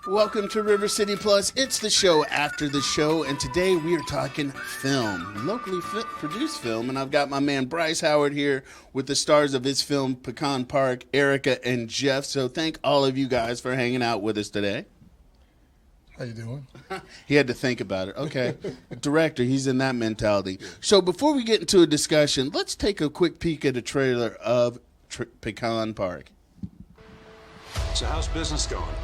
Welcome to River City Plus. It's the show after the show, and today we are talking film, locally produced film, and I've got my man Bryce Howard here with the stars of his film Pecan Park, Erica and Jeff. So thank all of you guys for hanging out with us today. How you doing? He had to think about it. Okay. Director, he's in that mentality. So before we get into a discussion, let's take a quick peek at a trailer of Pecan Park. So how's business going?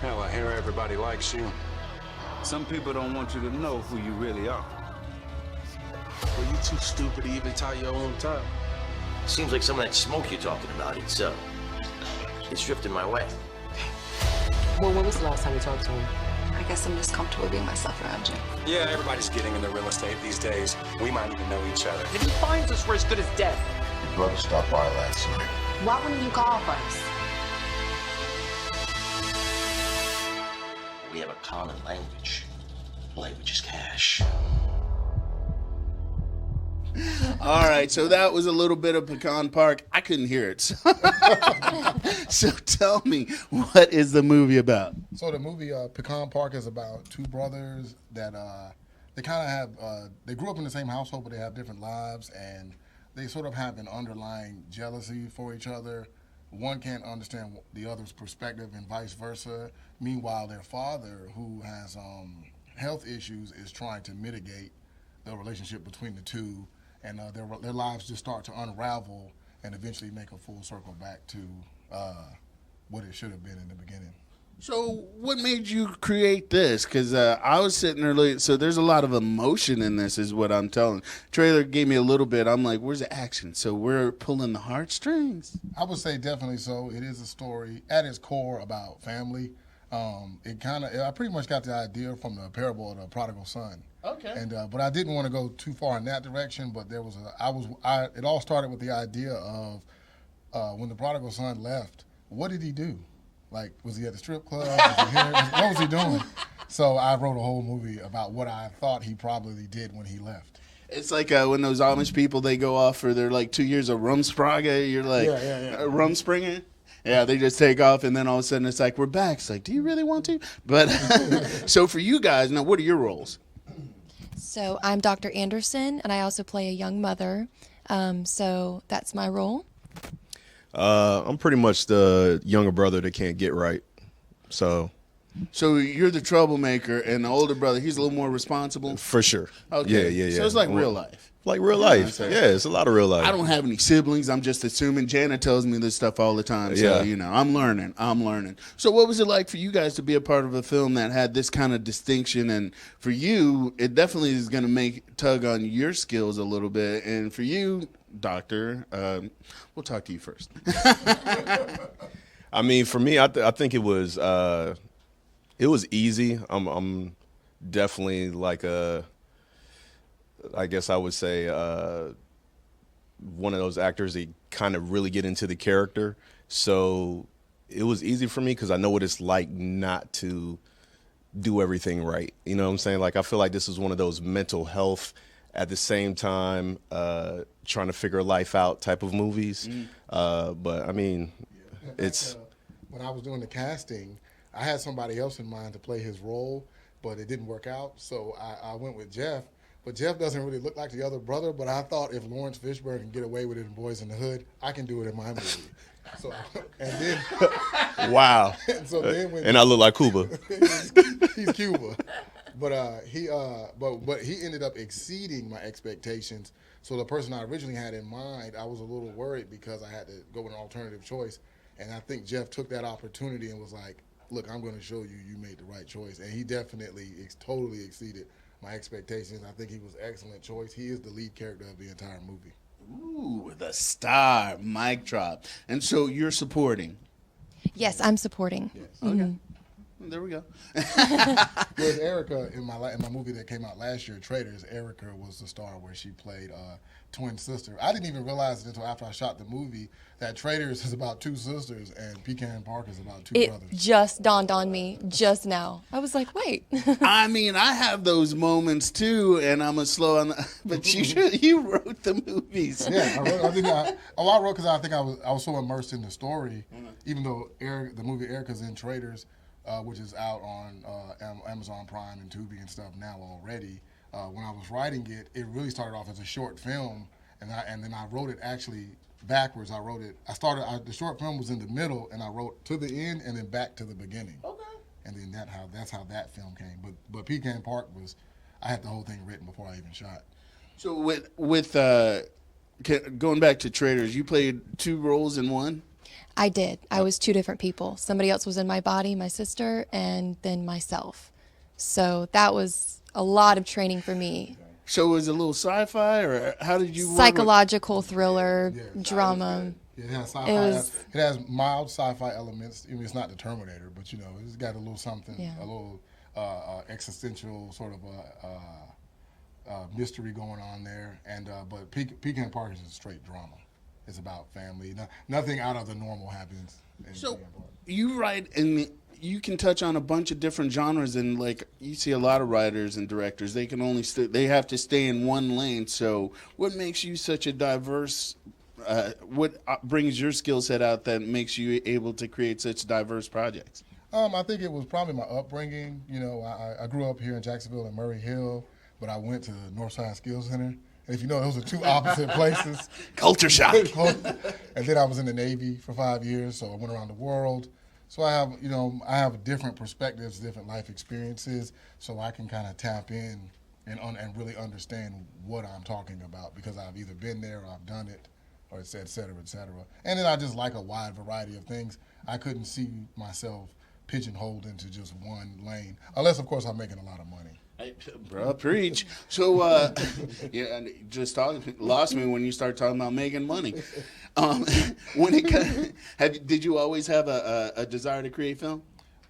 Hell, I hear everybody likes you. Some people don't want you to know who you really are. Well, you too stupid to even tie your own tie. Seems like some of that smoke you're talking about, it's drifting my way. Well, when was the last time you talked to him? I guess I'm just comfortable being myself around you. Yeah, everybody's getting into real estate these days. We might even know each other. If he finds us, we're as good as dead. Your brother stopped by last night. Why wouldn't you call first? We have a common language. Language is cash. All right, so that was a little bit of Pecan Park. I couldn't hear it. So tell me, what is the movie about? So the movie Pecan Park is about two brothers that they kind of have, they grew up in the same household, but they have different lives, and they sort of have an underlying jealousy for each other. One can't understand the other's perspective and vice versa. Meanwhile, their father, who has health issues, is trying to mitigate the relationship between the two, and their lives just start to unravel and eventually make a full circle back to what it should have been in the beginning. So what made you create this? Because I was sitting there looking, so there's a lot of emotion in this is what I'm telling. Trailer gave me a little bit. I'm like, where's the action? So we're pulling the heartstrings. I would say definitely so. It is a story at its core about family. I pretty much got the idea from the parable of the prodigal son. Okay. And but I didn't want to go too far in that direction. But it all started with the idea of when the prodigal son left. What did he do? Like, was he at the strip club? Was he here? What was he doing? So I wrote a whole movie about what I thought he probably did when he left. It's like when those Amish people, they go off for their 2 years of Rumspraga. You're like, Rumspringer? Yeah, they just take off, and then all of a sudden it's like, we're back. It's like, do you really want to? But so for you guys, now what are your roles? So I'm Dr. Anderson, and I also play a young mother. So that's my role. I'm pretty much the younger brother that can't get right. So you're the troublemaker, and the older brother, he's a little more responsible? For sure. Okay. Yeah. So it's like real life. Like real life. Yeah, it's a lot of real life. I don't have any siblings. I'm just assuming. Jana tells me this stuff all the time. So, I'm learning. So what was it like for you guys to be a part of a film that had this kind of distinction? And for you, it definitely is going to tug on your skills a little bit. And for you, Doctor, we'll talk to you first. I mean, for me, I think it was easy. I'm definitely I guess I would say one of those actors that kind of really get into the character. So it was easy for me because I know what it's like not to do everything right. You know what I'm saying? Like, I feel like this is one of those mental health at the same time trying to figure life out type of movies. But I mean, it's when I was doing the casting, I had somebody else in mind to play his role, but it didn't work out. So I went with Jeff. But Jeff doesn't really look like the other brother, but I thought if Lawrence Fishburne can get away with it in Boys in the Hood, I can do it in my movie. So, and then wow. And I look like Cuba. he's Cuba. But he ended up exceeding my expectations. So the person I originally had in mind, I was a little worried because I had to go with an alternative choice. And I think Jeff took that opportunity and was like, look, I'm going to show you made the right choice. And he definitely totally exceeded my expectations. I think he was an excellent choice. He is the lead character of the entire movie. Ooh, the star, mic drop. And so you're supporting? Yes, I'm supporting. Yes. Okay. There we go. There's Erica in my movie that came out last year, Traitors. Erica was the star where she played twin sister. I didn't even realize it until after I shot the movie that Traitors is about two sisters and Pecan Park is about two brothers. It just dawned on me just now. I was like, wait. I mean, I have those moments too, and I'm but you wrote the movies. Yeah, I wrote because I think I was so immersed in the story, even though the movie Erica's in Traitors. which is out on Amazon Prime and Tubi and stuff now already. When I was writing it, it really started off as a short film, and then I wrote it actually backwards. The short film was in the middle, and I wrote to the end and then back to the beginning. Okay. And then that's how that film came. But Pecan Park I had the whole thing written before I even shot. So with going back to Traders, you played 2 roles in one? I did. I was 2 different people. Somebody else was in my body, my sister, and then myself. So that was a lot of training for me. So was it a little sci-fi, or how did you Psychological thriller, drama. Yeah, it has sci-fi. It has mild sci-fi elements. I mean, it's not the Terminator, but it's got a little something, a little existential sort of mystery going on there. And but Pecan Park is a straight drama. It's about family. Nothing out of the normal happens. So you write, and you can touch on a bunch of different genres, and like you see a lot of writers and directors, they can only they have to stay in one lane. So what makes you such a diverse? What brings your skill set out that makes you able to create such diverse projects? I think it was probably my upbringing. I grew up here in Jacksonville and Murray Hill, but I went to the Northside Skills Center. And if you know, those are 2 opposite places. Culture shock. And then I was in the Navy for 5 years, so I went around the world. So I have different perspectives, different life experiences, so I can kind of tap in and really understand what I'm talking about because I've either been there or I've done it, or et cetera, et cetera. And then I just like a wide variety of things. I couldn't see myself pigeonholed into just one lane, unless, of course, I'm making a lot of money. Bro, preach. So, yeah, just lost me when you start talking about making money. Did you always have a desire to create film?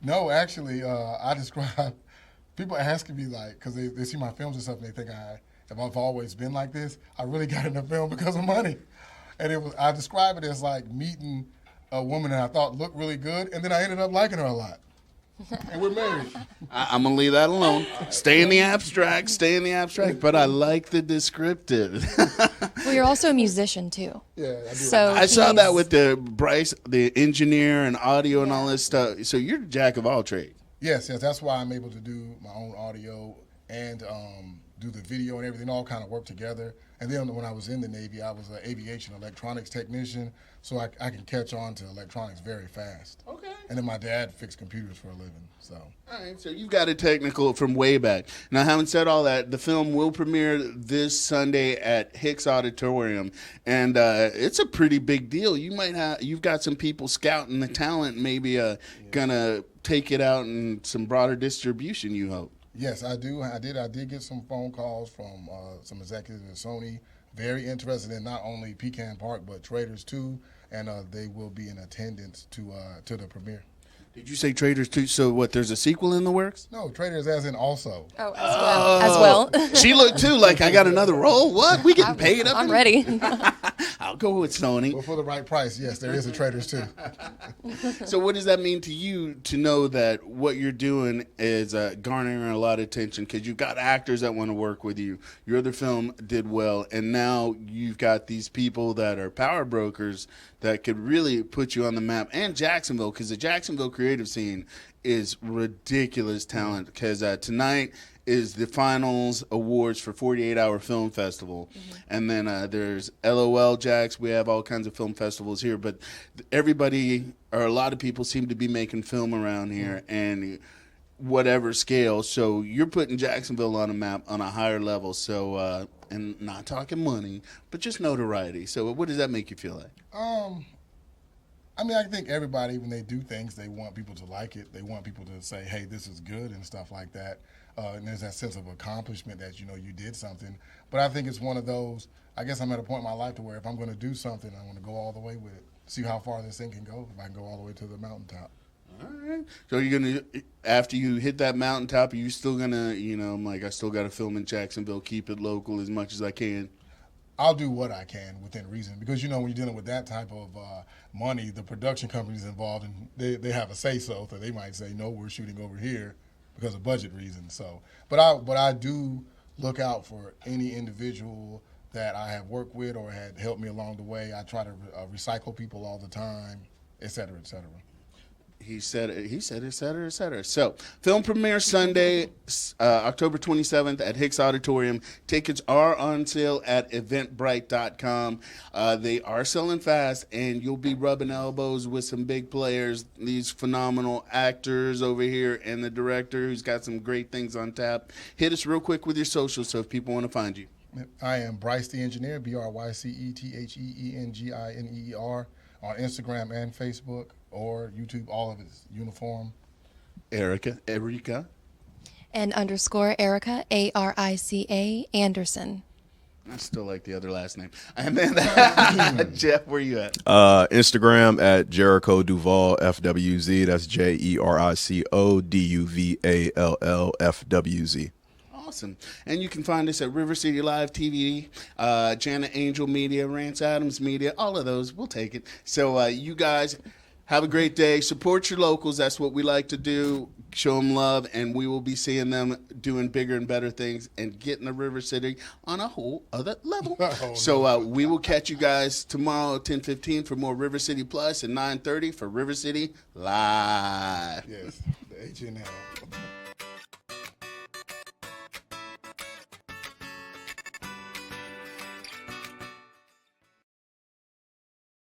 No, actually, I describe, people asking me, like, because they see my films and stuff, and they think if I've always been like this. I really got into film because of money. And I describe it as like meeting a woman that I thought looked really good, and then I ended up liking her a lot. And we're married. I'm going to leave that alone. Stay in the abstract, but I like the descriptive. Well, you're also a musician, too. Yeah, I do. So I saw that with Bryce, the engineer and audio and all this stuff. So you're the jack of all trades. Yes, that's why I'm able to do my own audio and do the video and everything, all kind of work together. And then when I was in the Navy, I was an aviation electronics technician, so I can catch on to electronics very fast. Okay. And then my dad fixed computers for a living, so. All right, so you've got it technical from way back. Now, having said all that, the film will premiere this Sunday at Hicks Auditorium, and it's a pretty big deal. You've got some people scouting the talent, maybe gonna take it out in some broader distribution, you hope. Yes, I do. I did get some phone calls from some executives at Sony, very interested in not only Pecan Park but Traders too, and they will be in attendance to the premiere. Did you say Traders too? So what? There's a sequel in the works? No, Traders as in also. Oh, as well. She looked too like I got another role. What? We getting paid up? I'm ready. I'll go with Sony. Well, for the right price, yes, there is a Traders too. So what does that mean to you to know that what you're doing is garnering a lot of attention because you've got actors that want to work with you. Your other film did well, and now you've got these people that are power brokers that could really put you on the map, and Jacksonville, because the Jacksonville creative scene is ridiculous talent, because tonight is the finals awards for 48 Hour Film Festival. And then there's LOL Jax. We have all kinds of film festivals here, but everybody or a lot of people seem to be making film around here and whatever scale. So you're putting Jacksonville on a map on a higher level. So and not talking money, but just notoriety. So what does that make you feel like? I mean, I think everybody, when they do things, they want people to like it. They want people to say, hey, this is good and stuff like that. And there's that sense of accomplishment that, you did something. But I think it's one of those, I guess I'm at a point in my life to where if I'm going to do something, I want to go all the way with it. See how far this thing can go, if I can go all the way to the mountaintop. All right. So you're going to, after you hit that mountaintop, are you still going to, I'm like, I still got to film in Jacksonville, keep it local as much as I can? I'll do what I can within reason because, when you're dealing with that type of money, the production company's involved and they have a say-so, so they might say, no, we're shooting over here because of budget reasons. So, but I do look out for any individual that I have worked with or had helped me along the way. I try to recycle people all the time, et cetera, et cetera. He said it, et cetera, et cetera. So, film premiere Sunday, October 27th at Hicks Auditorium. Tickets are on sale at eventbrite.com. They are selling fast, and you'll be rubbing elbows with some big players, these phenomenal actors over here, and the director who's got some great things on tap. Hit us real quick with your socials so if people want to find you. I am Bryce the Engineer, BryceTheEngineer, on Instagram and Facebook or YouTube. All of it is uniform. Erica. And _ Erica, ARICA, Anderson. I still like the other last name. And then, Jeff, where you at? Instagram at Jericho Duval FWZ. That's JerichoDuvallFWZ. Awesome. And you can find us at River City Live TV, Janet Angel Media, Rance Adams Media, all of those. We'll take it. So you guys have a great day. Support your locals. That's what we like to do. Show them love, and we will be seeing them doing bigger and better things and getting the River City on a whole other level. So we will catch you guys tomorrow at 10:15 for more River City Plus and 9:30 for River City Live. Yes, the HNL.